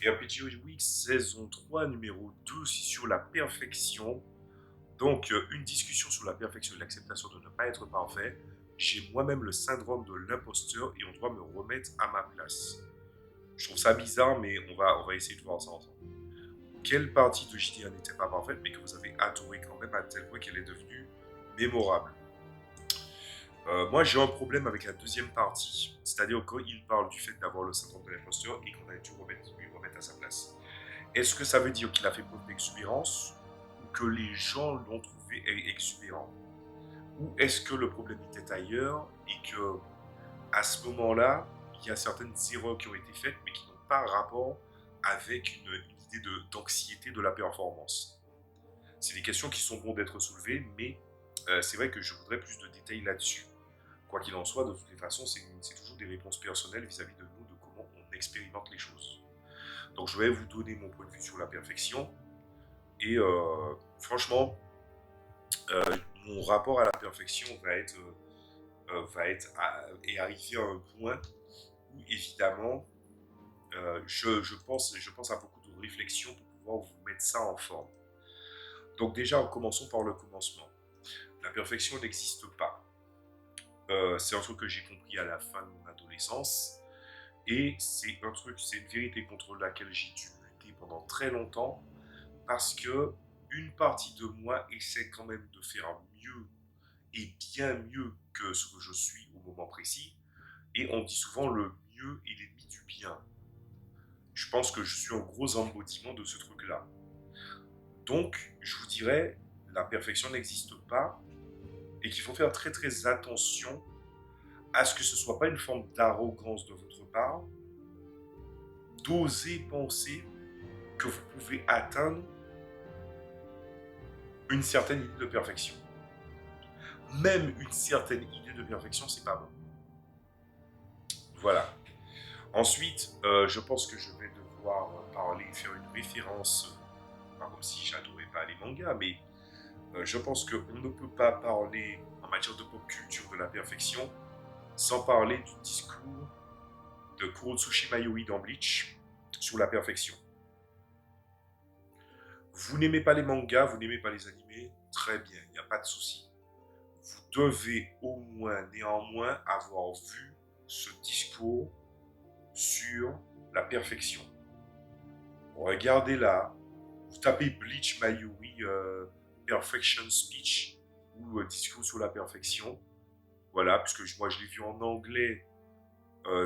RPG Week saison 3 numéro 2 sur la perfection. Donc une discussion sur la perfection et l'acceptation de ne pas être parfait. J'ai moi-même le syndrome de l'imposteur et on doit me remettre à ma place. Je trouve ça bizarre mais on va essayer de voir ça ensemble. Quelle partie de JDA n'était pas parfaite mais que vous avez adoré quand même à tel point qu'elle est devenue mémorable? Moi, j'ai un problème avec la deuxième partie, c'est-à-dire qu'il parle du fait d'avoir le syndrome de l'imposteur et qu'on a dû lui remettre à sa place. Est-ce que ça veut dire qu'il a fait preuve d'exubérance ou que les gens l'ont trouvé exubérant? Ou est-ce que le problème était ailleurs et que à ce moment-là, il y a certaines erreurs qui ont été faites mais qui n'ont pas rapport avec une idée d'anxiété de la performance? C'est des questions qui sont bonnes d'être soulevées, mais c'est vrai que je voudrais plus de détails là-dessus. Quoi qu'il en soit, de toutes les façons, c'est toujours des réponses personnelles vis-à-vis de nous, de comment on expérimente les choses. Donc je vais vous donner mon point de vue sur la perfection. Et franchement, mon rapport à la perfection est arrivé à un point où évidemment, je pense à beaucoup de réflexions pour pouvoir vous mettre ça en forme. Donc déjà, commençons par le commencement. La perfection n'existe pas. C'est un truc que j'ai compris à la fin de mon adolescence. Et c'est un truc, c'est une vérité contre laquelle j'ai dû lutter pendant très longtemps parce que une partie de moi essaie quand même de faire mieux et bien mieux que ce que je suis au moment précis. Et on dit souvent le mieux est l'ennemi du bien. Je pense que je suis un gros embodiment de ce truc-là. Donc, je vous dirais, la perfection n'existe pas et qu'il faut faire très très attention à ce que ce ne soit pas une forme d'arrogance de votre part, d'oser penser que vous pouvez atteindre une certaine idée de perfection. Même une certaine idée de perfection, c'est pas bon. Voilà. Ensuite, je pense que je vais devoir parler, faire une référence, pas comme si j'adorais pas les mangas, mais je pense qu'on ne peut pas parler en matière de pop culture de la perfection sans parler du discours de Kurotsushi Mayoi dans Bleach sur la perfection. Vous n'aimez pas les mangas, vous n'aimez pas les animés, très bien, il n'y a pas de souci. Vous devez au moins, néanmoins, avoir vu ce discours sur la perfection. Regardez là, vous tapez Bleach Mayuri Perfection Speech ou discours sur la perfection. Voilà, puisque moi je l'ai vu en anglais,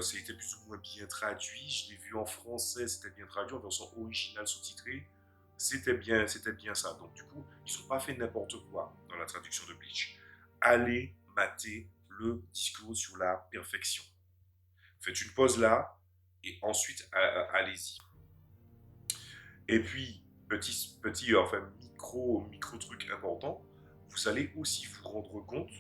c'était plus ou moins bien traduit. Je l'ai vu en français, c'était bien traduit en version originale sous-titrée. C'était bien ça. Donc du coup, ils n'ont pas fait n'importe quoi dans la traduction de Bleach. Allez mater le discours sur la perfection. Faites une pause là et ensuite allez-y. Et puis, enfin, micro truc important, vous allez aussi vous rendre compte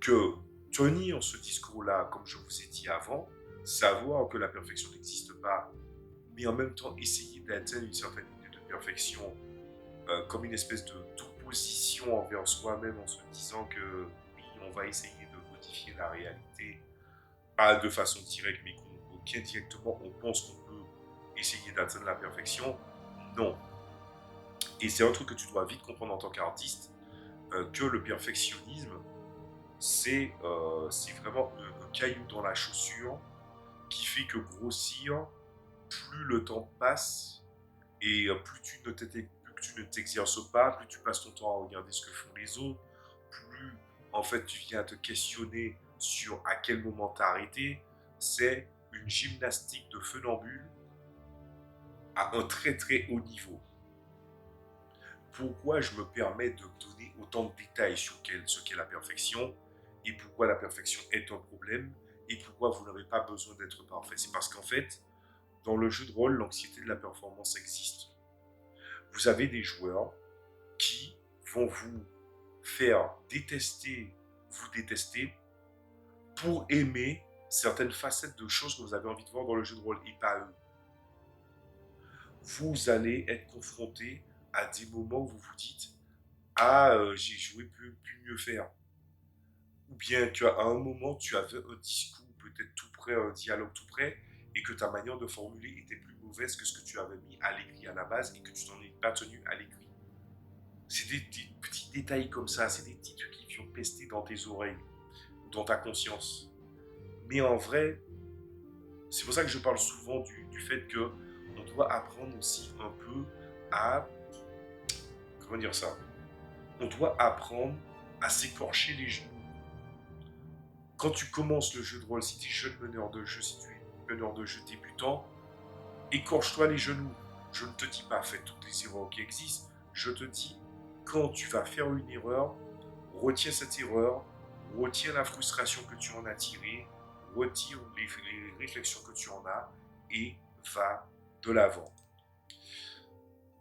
que tenir ce discours-là, comme je vous ai dit avant, savoir que la perfection n'existe pas, mais en même temps essayer d'atteindre une certaine idée de perfection, comme une espèce d'opposition envers soi-même en se disant que oui, on va essayer de modifier la réalité, pas de façon directe, mais qu'indirectement on pense qu'on peut essayer d'atteindre la perfection. Non. Et c'est un truc que tu dois vite comprendre en tant qu'artiste, que le perfectionnisme, c'est vraiment un caillou dans la chaussure qui fait que grossir, plus le temps passe et plus tu ne t'exerces pas, plus tu passes ton temps à regarder ce que font les autres, plus en fait tu viens te questionner sur à quel moment t'arrêter. C'est une gymnastique de funambule à un très très haut niveau. Pourquoi je me permets de donner autant de détails sur ce qu'est la perfection et pourquoi la perfection est un problème et pourquoi vous n'avez pas besoin d'être parfait? C'est parce qu'en fait, dans le jeu de rôle, l'anxiété de la performance existe. Vous avez des joueurs qui vont vous faire vous détester pour aimer certaines facettes de choses que vous avez envie de voir dans le jeu de rôle et pas eux. Vous allez être confronté à des moments où vous vous dites ah, j'ai joué pu mieux faire. Ou bien à un moment, tu avais un discours peut-être tout près, un dialogue tout près, et que ta manière de formuler était plus mauvaise que ce que tu avais mis à l'écrit à la base et que tu t'en es pas tenu à l'écrit. C'est des petits détails comme ça, c'est des petits trucs qui viennent pester dans tes oreilles, dans ta conscience. Mais en vrai, c'est pour ça que je parle souvent du fait que on doit apprendre aussi un peu à, comment dire ça, on doit apprendre à s'écorcher les genoux. Quand tu commences le jeu de rôle, si tu es jeune meneur de jeu, si tu es meneur de jeu débutant, écorche-toi les genoux. Je ne te dis pas fais toutes les erreurs qui existent, je te dis quand tu vas faire une erreur, retiens cette erreur, retiens la frustration que tu en as tirée, retire les réflexions que tu en as et va de l'avant.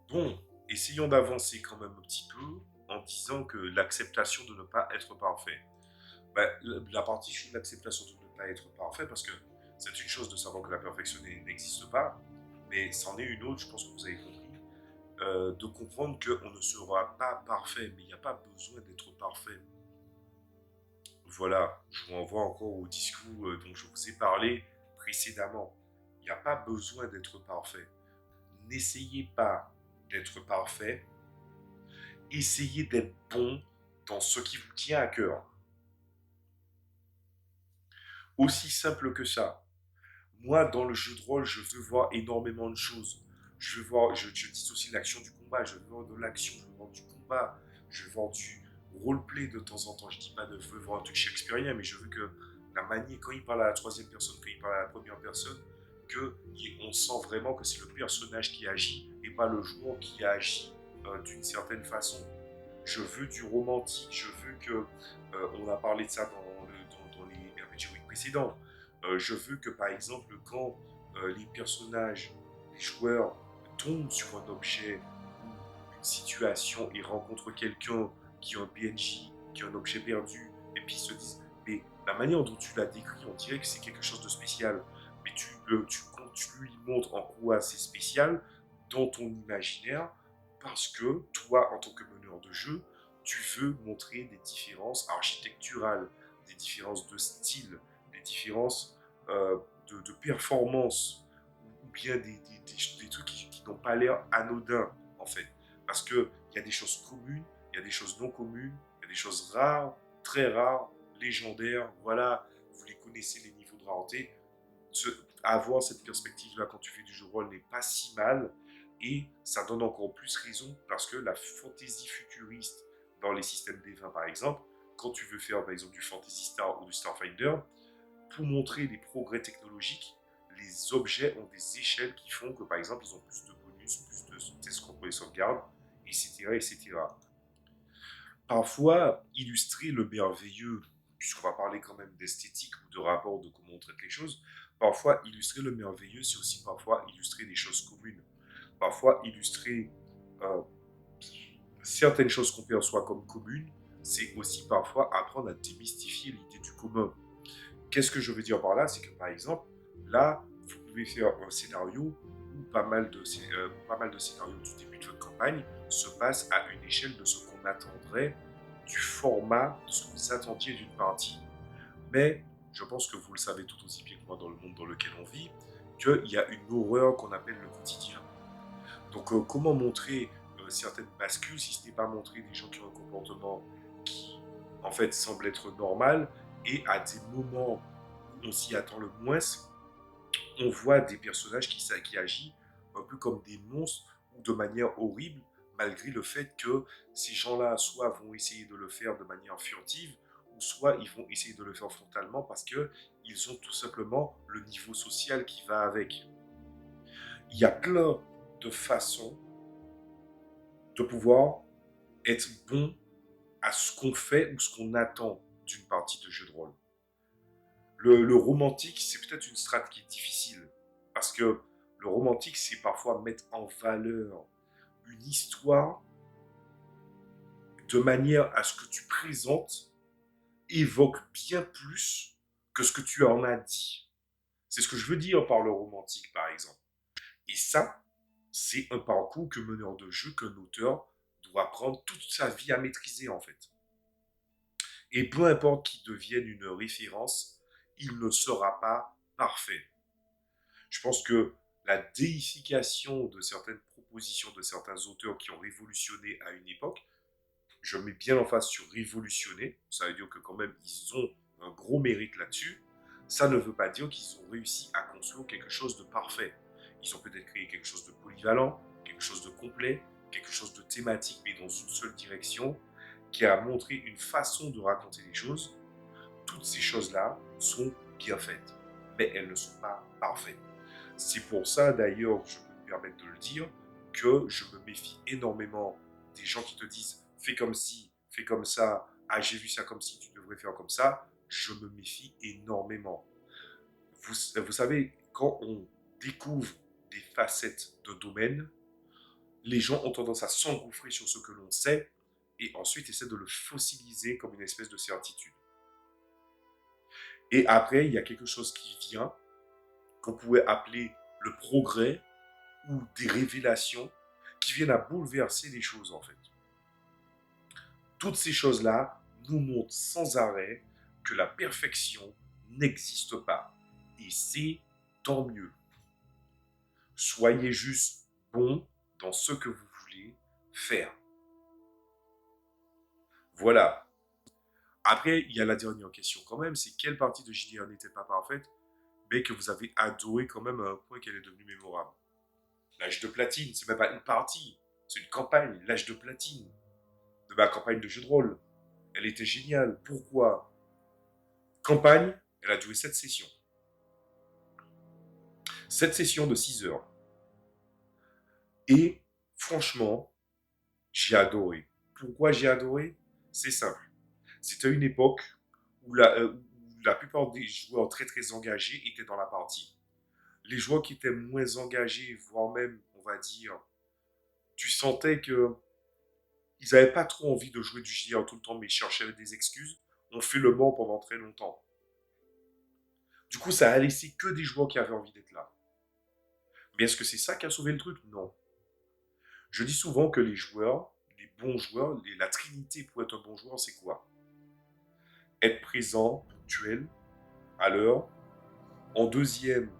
Bon, essayons d'avancer quand même un petit peu en disant que l'acceptation de ne pas être parfait. Ben, la partie sur l'acceptation de ne pas être parfait, parce que c'est une chose de savoir que la perfection n'existe pas, mais c'en est une autre, je pense que vous avez compris, de comprendre qu'on ne sera pas parfait, mais il n'y a pas besoin d'être parfait. Voilà, je vous renvoie encore au discours dont je vous ai parlé précédemment. Il n'y a pas besoin d'être parfait. N'essayez pas d'être parfait, essayez d'être bon dans ce qui vous tient à cœur. Aussi simple que ça. Moi, dans le jeu de rôle, je veux voir énormément de choses. Je veux voir, je dissocie l'action du combat, je veux voir de l'action, je veux voir du combat, je veux voir du roleplay de temps en temps. Je dis pas de je veux voir un truc shakespearien, mais je veux que la manière, quand il parle à la troisième personne, quand il parle à la première personne, on sent vraiment que c'est le personnage qui agit et pas le joueur qui agit d'une certaine façon. Je veux du romantique, je veux que, on a parlé de ça dans les RPG précédents, je veux que par exemple quand les personnages, les joueurs tombent sur un objet ou une situation et rencontrent quelqu'un qui est un PNJ, qui est un objet perdu, et puis ils se disent, mais la manière dont tu l'as décrit, on dirait que c'est quelque chose de spécial, mais tu lui montres en quoi c'est spécial dans ton imaginaire, parce que toi, en tant que meneur de jeu, tu veux montrer des différences architecturales, des différences de style, des différences de performance, ou bien des trucs qui n'ont pas l'air anodins, en fait. Parce qu'il y a des choses communes, il y a des choses non communes, il y a des choses rares, très rares, légendaires, voilà, vous les connaissez, les niveaux de rareté. Ce, avoir cette perspective-là quand tu fais du jeu de rôle n'est pas si mal, et ça donne encore plus raison parce que la fantaisie futuriste dans les systèmes D20 par exemple, quand tu veux faire par exemple du Fantasy Star ou du Starfinder, pour montrer les progrès technologiques, les objets ont des échelles qui font que par exemple ils ont plus de bonus, plus de tests contre les sauvegardes, etc. etc. Parfois, illustrer le merveilleux, puisqu'on va parler quand même d'esthétique ou de rapport de comment on traite les choses, parfois illustrer le merveilleux, c'est aussi parfois illustrer des choses communes. Parfois illustrer euh, certaines choses qu'on perçoit comme communes, c'est aussi parfois apprendre à démystifier l'idée du commun. Qu'est-ce que je veux dire par là? C'est que par exemple, là, vous pouvez faire un scénario où pas mal de scénarios du début de votre campagne se passent à une échelle de ce qu'on attendrait du format, de ce que vous attendiez d'une partie. Mais je pense que vous le savez tout aussi bien que moi dans le monde dans lequel on vit, qu'il y a une horreur qu'on appelle le quotidien. Donc comment montrer certaines bascules si ce n'est pas montrer des gens qui ont un comportement qui en fait semble être normal et à des moments où on s'y attend le moins, on voit des personnages qui agissent un peu comme des monstres ou de manière horrible, malgré le fait que ces gens-là soit vont essayer de le faire de manière furtive, ou soit ils vont essayer de le faire frontalement parce qu'ils ont tout simplement le niveau social qui va avec. Il y a plein de façons de pouvoir être bon à ce qu'on fait ou ce qu'on attend d'une partie de jeu de rôle. Le romantique, c'est peut-être une strate qui est difficile, parce que le romantique, c'est parfois mettre en valeur une histoire de manière à ce que tu présentes évoque bien plus que ce que tu en as dit. C'est ce que je veux dire par le romantique, par exemple. Et ça, c'est un parcours que meneur de jeu, qu'un auteur doit prendre toute sa vie à maîtriser, en fait. Et peu importe qu'il devienne une référence, il ne sera pas parfait. Je pense que la déification de certaines propositions de certains auteurs qui ont révolutionné à une époque, je mets bien en face sur révolutionner, ça veut dire que quand même ils ont un gros mérite là-dessus, ça ne veut pas dire qu'ils ont réussi à construire quelque chose de parfait. Ils ont peut-être créé quelque chose de polyvalent, quelque chose de complet, quelque chose de thématique, mais dans une seule direction, qui a montré une façon de raconter les choses. Toutes ces choses-là sont bien faites, mais elles ne sont pas parfaites. C'est pour ça d'ailleurs que je peux me permettre de le dire, que je me méfie énormément des gens qui te disent fais comme ci, fais comme ça, ah j'ai vu ça comme ci, tu devrais faire comme ça. Je me méfie énormément. Vous savez, quand on découvre des facettes d'un domaine, les gens ont tendance à s'engouffrer sur ce que l'on sait et ensuite essaient de le fossiliser comme une espèce de certitude. Et après, il y a quelque chose qui vient, qu'on pourrait appeler le progrès ou des révélations qui viennent à bouleverser les choses en fait. Toutes ces choses-là nous montrent sans arrêt que la perfection n'existe pas. Et c'est tant mieux. Soyez juste bon dans ce que vous voulez faire. Voilà. Après, il y a la dernière question quand même, c'est quelle partie de JDR n'était pas parfaite, mais que vous avez adoré quand même à un point qu'elle est devenue mémorable. L'âge de platine, c'est même pas une partie, c'est une campagne, l'âge de platine, de ma campagne de jeu de rôle. Elle était géniale. Pourquoi? Campagne, elle a duré 7 sessions. 7 sessions de 6 heures. Et franchement, j'ai adoré. Pourquoi j'ai adoré? C'est simple. C'était une époque où la plupart des joueurs très très engagés étaient dans la partie. Les joueurs qui étaient moins engagés, voire même, on va dire, tu sentais que ils n'avaient pas trop envie de jouer du JDR tout le temps, mais ils cherchaient des excuses, ont fait le mort pendant très longtemps. Du coup, ça a laissé que des joueurs qui avaient envie d'être là. Mais est-ce que c'est ça qui a sauvé le truc? Non. Je dis souvent que les joueurs, les bons joueurs, la trinité pour être un bon joueur, c'est quoi? Être présent, ponctuel, à l'heure. En deuxième,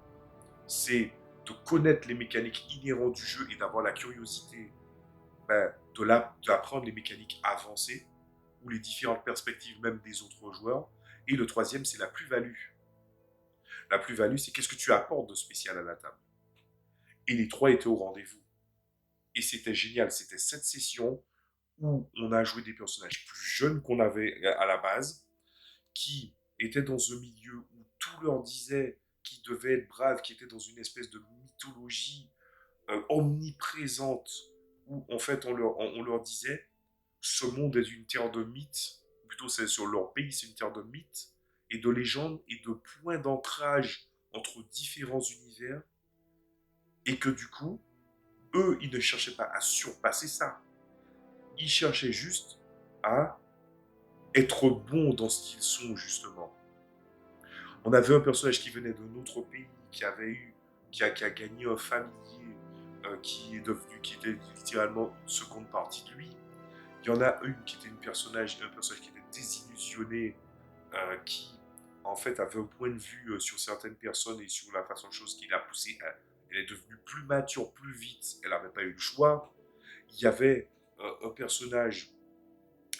c'est de connaître les mécaniques inhérentes du jeu et d'avoir la curiosité d'apprendre les mécaniques avancées ou les différentes perspectives même des autres joueurs. Et le troisième, c'est la plus-value. La plus-value, c'est qu'est-ce que tu apportes de spécial à la table. Et les trois étaient au rendez-vous. Et c'était génial. C'était cette session où on a joué des personnages plus jeunes qu'on avait à la base, qui étaient dans un milieu où tout leur disait qu'ils devaient être braves, qui étaient dans une espèce de mythologie omniprésente, où en fait on leur disait ce monde est une terre de mythes, ou plutôt c'est sur leur pays, c'est une terre de mythes et de légendes et de points d'ancrage entre différents univers, et que du coup, eux, ils ne cherchaient pas à surpasser ça. Ils cherchaient juste à être bons dans ce qu'ils sont, justement. On avait un personnage qui venait d'un autre pays, qui a gagné un familier, qui était littéralement une seconde partie de lui. Il y en a une qui était un personnage qui était désillusionné, qui en fait avait un point de vue sur certaines personnes et sur la façon de choses qui l'a poussé elle est devenue plus mature plus vite, elle n'avait pas eu le choix. Il y avait un personnage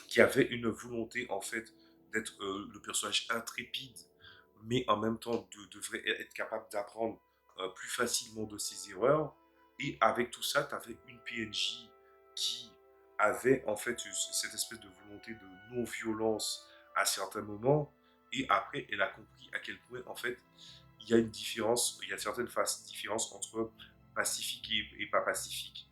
qui avait une volonté en fait d'être le personnage intrépide, mais en même temps devrait être capable d'apprendre plus facilement de ses erreurs. Et avec tout ça, tu avais une PNJ qui avait en fait cette espèce de volonté de non-violence à certains moments. Et après, elle a compris à quel point en fait il y a une différence, il y a certaines différences entre pacifique et pas pacifique.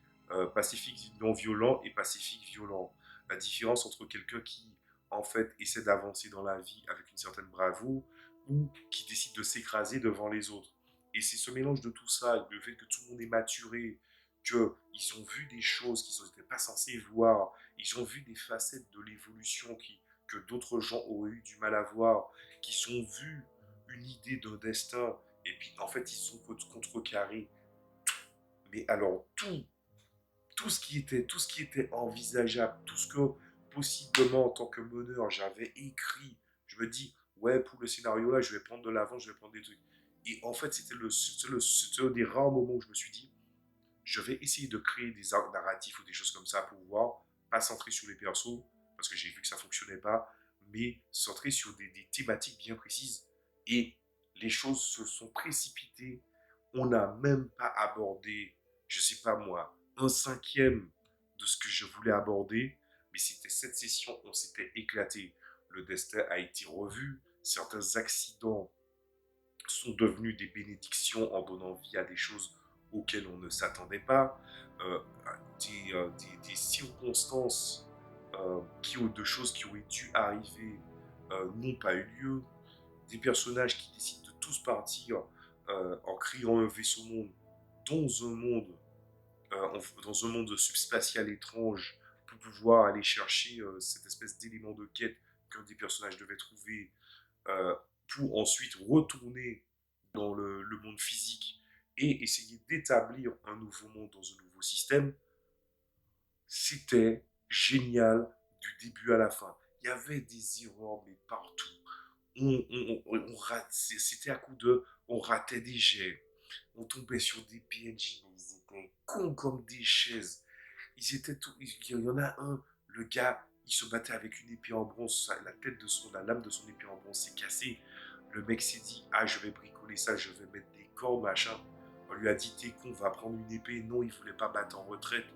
Pacifique non violent et pacifique violent. La différence entre quelqu'un qui en fait essaie d'avancer dans la vie avec une certaine bravoure ou qui décide de s'écraser devant les autres. Et c'est ce mélange de tout ça, le fait que tout le monde est maturé, qu'ils ont vu des choses qu'ils n'étaient pas censés voir, ils ont vu des facettes de l'évolution que d'autres gens auraient eu du mal à voir, qu'ils ont vu une idée d'un destin, et puis en fait ils sont contrecarrés. Mais alors tout ce qui était envisageable, tout ce que possiblement en tant que meneur j'avais écrit, je me dis ouais pour le scénario là je vais prendre de l'avance, je vais prendre des trucs. Et en fait, c'était un des rares moments où je me suis dit, je vais essayer de créer des arcs narratifs ou des choses comme ça pour pouvoir pas centrer sur les persos, parce que j'ai vu que ça fonctionnait pas, mais centrer sur des thématiques bien précises. Et les choses se sont précipitées. On n'a même pas abordé, je sais pas moi, un cinquième de ce que je voulais aborder, mais c'était cette session, on s'était éclaté. Le destin a été revu, certains accidents sont devenus des bénédictions en donnant vie à des choses auxquelles on ne s'attendait pas, euh, des circonstances de choses qui auraient dû arriver n'ont pas eu lieu, des personnages qui décident de tous partir en créant un vaisseau monde dans un monde, dans un monde subspatial étrange pour pouvoir aller chercher cette espèce d'élément de quête qu'un des personnages devait trouver euh, pour ensuite retourner dans le monde physique et essayer d'établir un nouveau monde dans un nouveau système, c'était génial du début à la fin. Il y avait des erreurs, mais partout. C'était à coup de, on ratait des jets, on tombait sur des PNJ, mais ils étaient cons comme des chaises. Il y en a un, le gars, il se battait avec une épée en bronze, la lame de son épée en bronze s'est cassée. Le mec s'est dit, ah, je vais bricoler ça, je vais mettre des cordes, machin. On lui a dit, t'es con, va prendre une épée. Non, il voulait pas battre en retraite.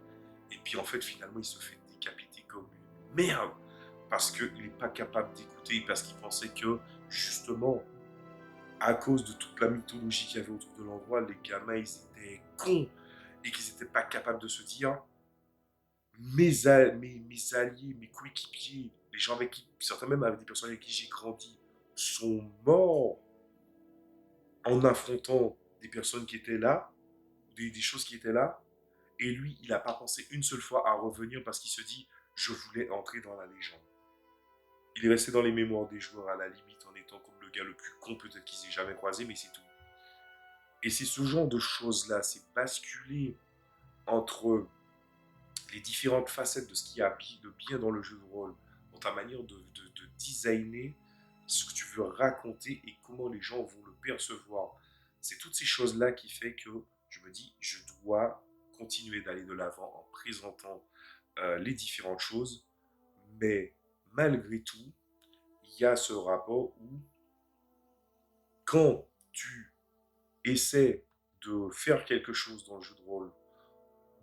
Et puis en fait, finalement, il se fait décapiter comme une merde. Parce qu'il n'est pas capable d'écouter, parce qu'il pensait que, justement, à cause de toute la mythologie qu'il y avait autour de l'endroit, les gamins, ils étaient cons. Et qu'ils n'étaient pas capables de se dire, mes alliés, mes coéquipiers, les gens avec qui, certains même avec des personnes avec qui j'ai grandi, sont morts en affrontant des personnes qui étaient là, des choses qui étaient là. Et lui, il n'a pas pensé une seule fois à revenir parce qu'il se dit, je voulais entrer dans la légende. Il est resté dans les mémoires des joueurs à la limite en étant comme le gars le plus con peut-être qu'ils aient jamais croisé, mais c'est tout. Et c'est ce genre de choses-là, c'est basculer entre les différentes facettes de ce qu'il y a de bien dans le jeu de rôle, dans ta manière de designer ce que tu veux raconter et comment les gens vont le percevoir. C'est toutes ces choses-là qui fait que je me dis, je dois continuer d'aller de l'avant en présentant les différentes choses, mais malgré tout, il y a ce rapport où quand tu essaies de faire quelque chose dans le jeu de rôle,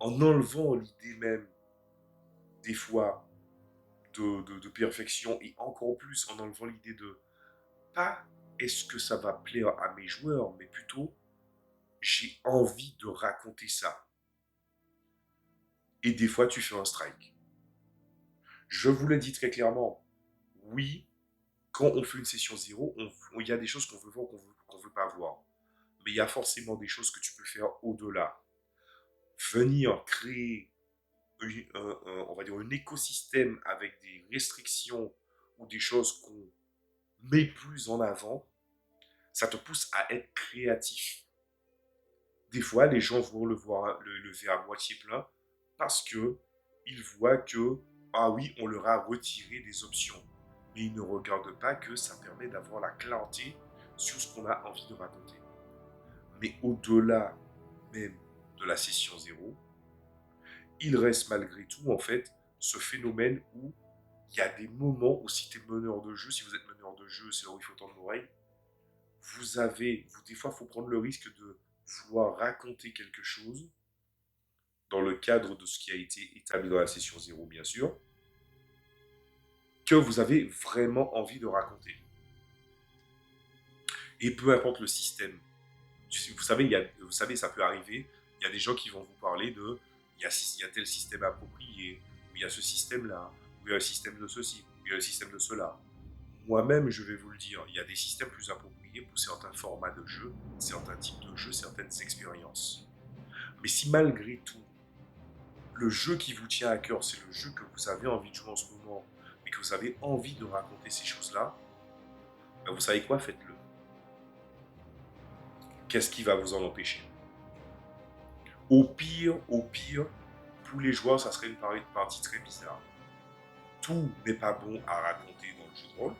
en enlevant l'idée même, des fois, de perfection et encore plus en enlevant l'idée de pas est-ce que ça va plaire à mes joueurs, mais plutôt j'ai envie de raconter ça. Et des fois, tu fais un strike. Je vous l'ai dit très clairement, oui, quand on fait une session zéro, il y a des choses qu'on veut voir, qu'on veut pas voir. Mais il y a forcément des choses que tu peux faire au-delà. Venir créer, on va dire, un écosystème avec des restrictions ou des choses qu'on met plus en avant, ça te pousse à être créatif. Des fois, les gens vont le verre à moitié plein parce que ils voient que, ah oui, on leur a retiré des options. Mais ils ne regardent pas que ça permet d'avoir la clarté sur ce qu'on a envie de raconter. Mais au-delà même de la session zéro, il reste malgré tout, en fait, ce phénomène où il y a des moments où si tu es meneur de jeu, si vous êtes meneur de jeu, c'est là où il faut tendre l'oreille, des fois, il faut prendre le risque de vouloir raconter quelque chose dans le cadre de ce qui a été établi dans la session zéro, bien sûr, que vous avez vraiment envie de raconter. Et peu importe le système. Vous savez, vous savez, ça peut arriver, il y a des gens qui vont vous parler de il y a tel système approprié, ou il y a ce système-là, ou il y a le système de ceci, ou il y a le système de cela. Moi-même, je vais vous le dire, il y a des systèmes plus appropriés pour certains formats de jeu, certains types de jeux, certaines expériences. Mais si malgré tout, le jeu qui vous tient à cœur, c'est le jeu que vous avez envie de jouer en ce moment, mais que vous avez envie de raconter ces choses-là, ben vous savez quoi, faites-le. Qu'est-ce qui va vous en empêcher? Au pire, pour les joueurs, ça serait une partie très bizarre. Tout n'est pas bon à raconter dans le jeu de rôle.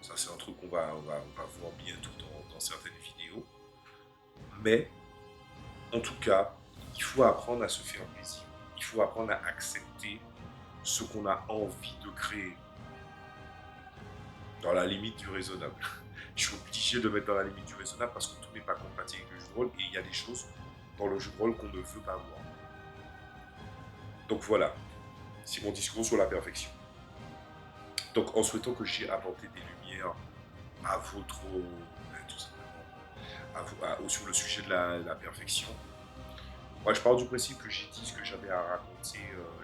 Ça, Ça, c'est un truc qu'on va voir bientôt dans certaines vidéos. Mais, en tout cas, il faut apprendre à se faire plaisir. Il faut apprendre à accepter ce qu'on a envie de créer dans la limite du raisonnable. Je suis obligé de mettre dans la limite du raisonnable parce que tout n'est pas compatible avec le jeu de rôle et il y a des choses dans le jeu de rôle qu'on ne veut pas voir. Donc voilà, c'est mon discours sur la perfection. Donc en souhaitant que j'ai apporté des lumières à votre, tout simplement, sur le sujet de la perfection, moi je pars du principe que j'ai dit ce que j'avais à raconter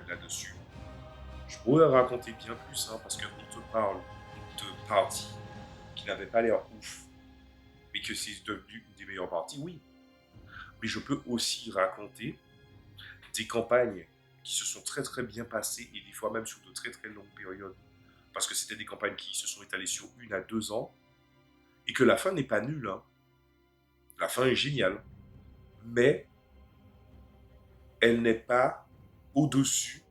là-dessus. Je pourrais raconter bien plus, hein, parce qu'on te parle de parties qui n'avaient pas l'air ouf, mais que c'est devenu une des meilleures parties, oui. Mais je peux aussi raconter des campagnes qui se sont très très bien passées et des fois même sur de très très longues périodes. Parce que c'était des campagnes qui se sont étalées sur 1 à 2 ans et que la fin n'est pas nulle. Hein. La fin est géniale. Mais elle n'est pas au-dessus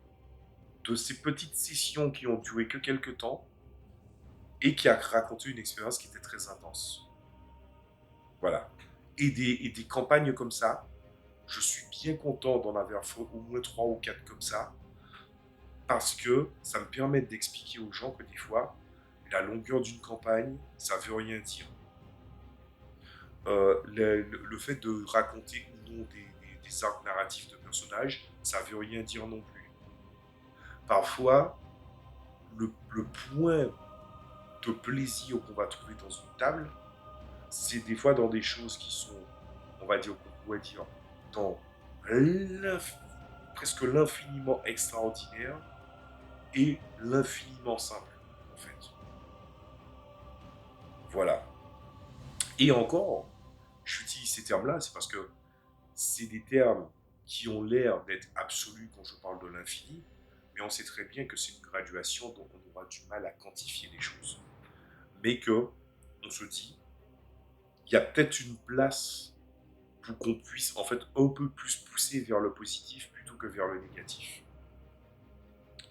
de ces petites sessions qui ont duré que quelques temps et qui a raconté une expérience qui était très intense. Voilà. Et des campagnes comme ça, je suis bien content d'en avoir fait au moins 3 ou 4 comme ça, parce que ça me permet d'expliquer aux gens que des fois, la longueur d'une campagne, ça veut rien dire. Le fait de raconter ou non des arcs narratifs de personnages, ça veut rien dire non plus. Parfois, le point de plaisir qu'on va trouver dans une table, c'est des fois dans des choses qui sont, on va dire, qu'on pourrait dire, dans presque l'infiniment extraordinaire et l'infiniment simple, en fait. Voilà. Et encore, j'utilise ces termes-là, c'est parce que c'est des termes qui ont l'air d'être absolus quand je parle de l'infini, mais on sait très bien que c'est une graduation dont on aura du mal à quantifier les choses. Mais que, on se dit, il y a peut-être une place pour qu'on puisse en fait un peu plus pousser vers le positif plutôt que vers le négatif.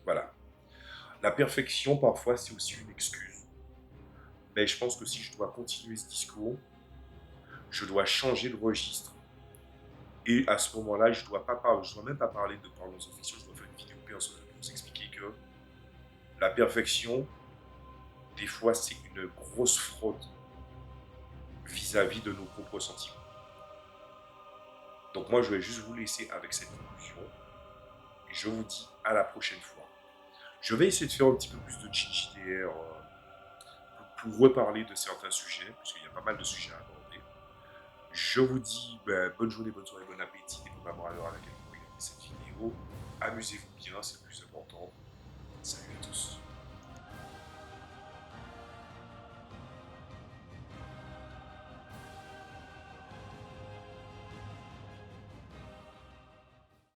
Voilà. La perfection, parfois, c'est aussi une excuse. Mais je pense que si je dois continuer ce discours, je dois changer de registre. Et à ce moment-là, je ne dois, dois même pas parler de parlons en fiction, je dois faire une vidéo personnelle pour vous expliquer que la perfection, des fois, c'est une grosse fraude vis-à-vis de nos propres sentiments. Donc moi, je vais juste vous laisser avec cette conclusion. Et je vous dis à la prochaine fois. Je vais essayer de faire un petit peu plus de JDR pour reparler de certains sujets, puisqu'il y a pas mal de sujets à aborder. Je vous dis bonne journée, bonne soirée, bon appétit, dépendamment à l'heure à laquelle vous regardez cette vidéo. Amusez-vous bien, c'est le plus important.